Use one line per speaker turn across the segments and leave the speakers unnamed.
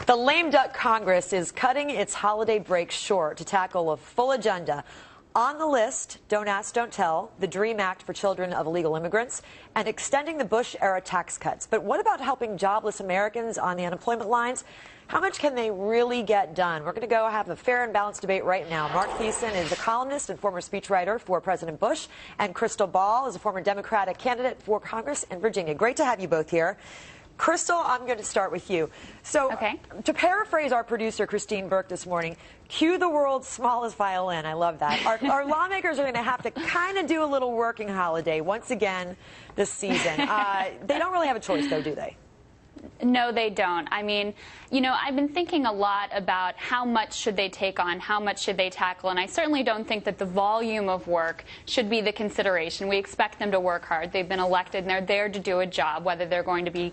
The lame duck Congress is cutting its holiday break short to tackle a full agenda. On the list, Don't Ask, Don't Tell, the DREAM Act for children of illegal immigrants, and extending the Bush-era tax cuts. But what about helping jobless Americans on the unemployment lines? How much can they really get done? We're going to go have a fair and balanced debate right now. Mark Thiessen is a columnist and former speechwriter for President Bush, and Krystal is a former Democratic candidate for Congress in Virginia. Great to have you both here. Krystal, I'm going to start with you. So, to paraphrase our producer, Christine Burke, this morning, cue the world's smallest violin. I love that. Our lawmakers are going to have to kind of do a little working holiday once again this season. They don't really have a choice, though, do they?
No, they don't. I mean, you know, I've been thinking a lot about how much should they take on, how much should they tackle, and I certainly don't think that the volume of work should be the consideration. We expect them to work hard. They've been elected and they're there to do a job, whether they're going to be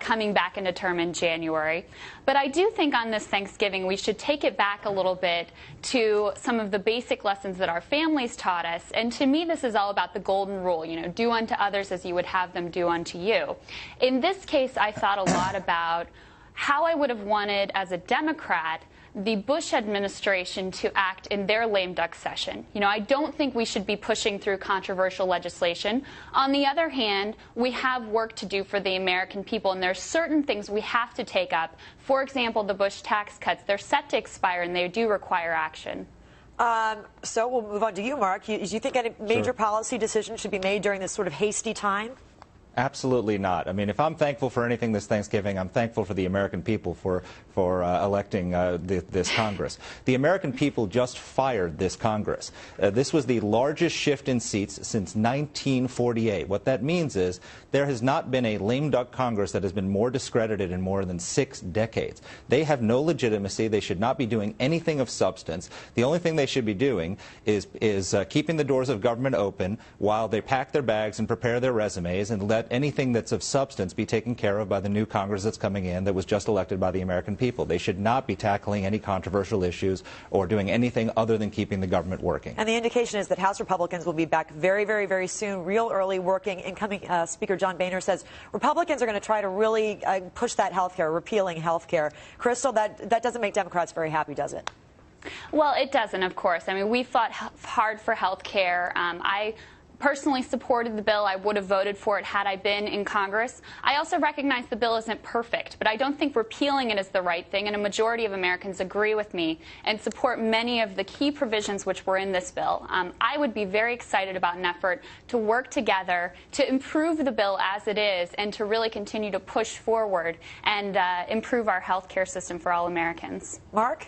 coming back into term in January. But I do think on this Thanksgiving we should take it back a little bit to some of the basic lessons that our families taught us. And to me, this is all about the golden rule, you know, do unto others as you would have them do unto you. In this case, I thought a lot about how I would have wanted, as a Democrat, the Bush administration to act in their lame duck session. You know, I don't think we should be pushing through controversial legislation. On the other hand, we have work to do for the American people, and there are certain things we have to take up. For example, the Bush tax cuts. They're set to expire, and they do require action.
So we'll move on to you, Mark. Do you think any major policy decisions should be made during this sort of hasty time?
Absolutely not. I mean, if I'm thankful for anything this Thanksgiving, I'm thankful for the American people for electing this Congress. The American people just fired this Congress. This was the largest shift in seats since 1948. What that means is there has not been a lame duck Congress that has been more discredited in more than 6 decades. They have no legitimacy. They should not be doing anything of substance. The only thing they should be doing is keeping the doors of government open while they pack their bags and prepare their resumes and let anything that's of substance be taken care of by the new Congress that's coming in that was just elected by the American people. They should not be tackling any controversial issues or doing anything other than keeping the government working.
And the indication is that House Republicans will be back very, very, very soon, real early working. Incoming Speaker John Boehner says Republicans are going to try to really push that health care, repealing health care. Krystal, that doesn't make Democrats very happy, does it?
Well, it doesn't, of course. I mean, we fought hard for health care. I personally supported the bill. I would have voted for it had I been in Congress. I also recognize the bill isn't perfect, but I don't think repealing it is the right thing, and a majority of Americans agree with me and support many of the key provisions which were in this bill. I would be very excited about an effort to work together to improve the bill as it is and to really continue to push forward and improve our health care system for all Americans.
Mark?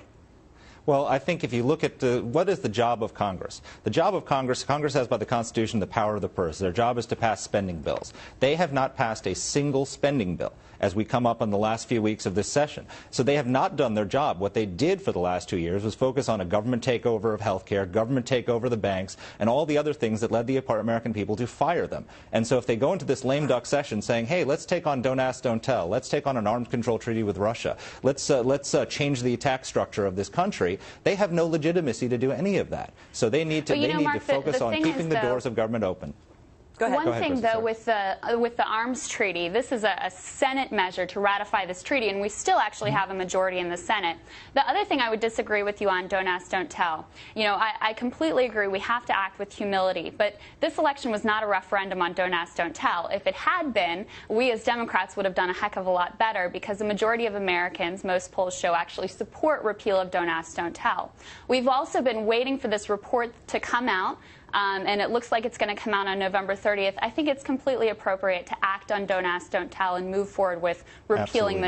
Well, I think if you look at what is the job of Congress? The job of Congress has by the Constitution the power of the purse. Their job is to pass spending bills. They have not passed a single spending bill as we come up on the last few weeks of this session. So they have not done their job. What they did for the last 2 years was focus on a government takeover of health care, government takeover of the banks, and all the other things that led the American people to fire them. And so if they go into this lame duck session saying, hey, let's take on Don't Ask, Don't Tell, let's take on an arms control treaty with Russia, let's change the tax structure of this country, they have no legitimacy to do any of that. So they need to focus on keeping the doors of government open.
One thing, though, with the arms treaty, this is a Senate measure to ratify this treaty, and we still actually have a majority in the Senate. The other thing I would disagree with you on, Don't Ask, Don't Tell. You know, I completely agree we have to act with humility, but this election was not a referendum on Don't Ask, Don't Tell. If it had been, we as Democrats would have done a heck of a lot better because the majority of Americans, most polls show, actually support repeal of Don't Ask, Don't Tell. We've also been waiting for this report to come out. And it looks like it's going to come out on November 30th. I think it's completely appropriate to act on Don't Ask, Don't Tell and move forward with repealing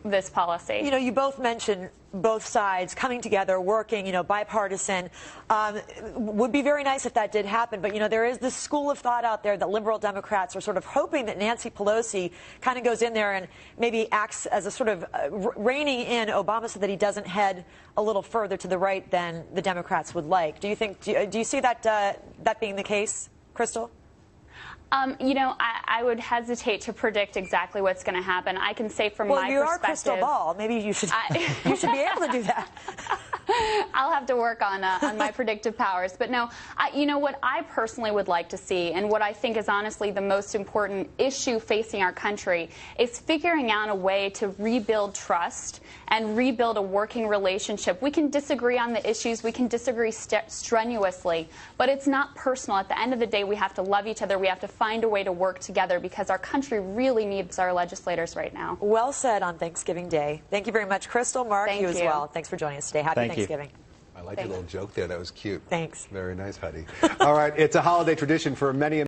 this policy.
You know, you both mentioned both sides coming together, working, you know, bipartisan. Would be very nice if that did happen. But, you know, there is this school of thought out there that liberal Democrats are sort of hoping that Nancy Pelosi kind of goes in there and maybe acts as a sort of reining in Obama so that he doesn't head a little further to the right than the Democrats would like. Do you see that that being the case, Krystal?
You know, I would hesitate to predict exactly what's going to happen. I can say from my perspective.
Well, you are Krystal Ball. Maybe you should be able to do that.
I'll have to work on my predictive powers. But no, you know what I personally would like to see, and what I think is honestly the most important issue facing our country, is figuring out a way to rebuild trust and rebuild a working relationship. We can disagree on the issues, we can disagree strenuously, but it's not personal. At the end of the day, we have to love each other. We have to find a way to work together because our country really needs our legislators right now.
Well said on Thanksgiving Day. Thank you very much, Krystal. Mark, you as well. Thanks for joining us today. Happy Thanksgiving.
I like your little joke there. That was cute.
Thanks.
Very nice, Huddy. All right, it's a holiday tradition for many